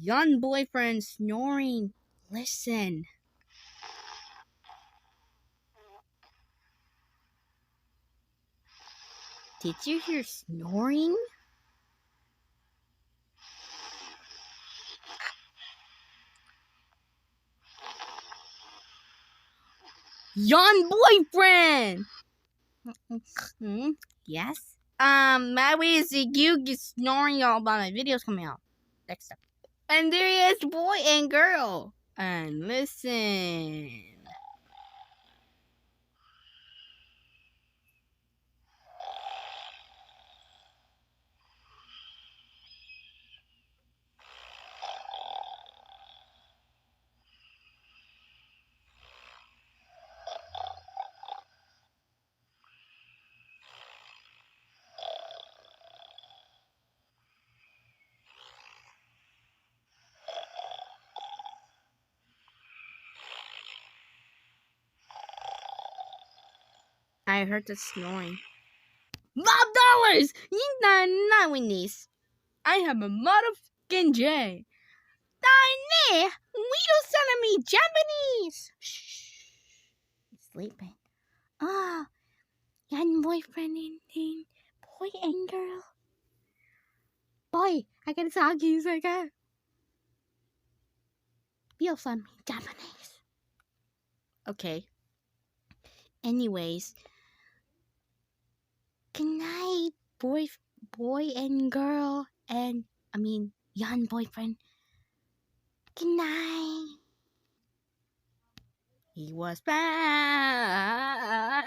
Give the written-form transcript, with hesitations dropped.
young boyfriend snoring. Listen. Did you hear snoring? Young boyfriend! Yes? My way is you get snoring all about my videos coming out. Next up. And there he is, boy and girl. And listen. I heard the snoring. $5! Not with this. I have a motherfucking J. Darn, we don't sound me Japanese. Shh. He's sleeping. Young boyfriend and boy and girl. Boy, I gotta talk to you so I can. You don't sound me Japanese. Okay. Anyways. Good night, boy and girl, and young boyfriend. Good night. He was back.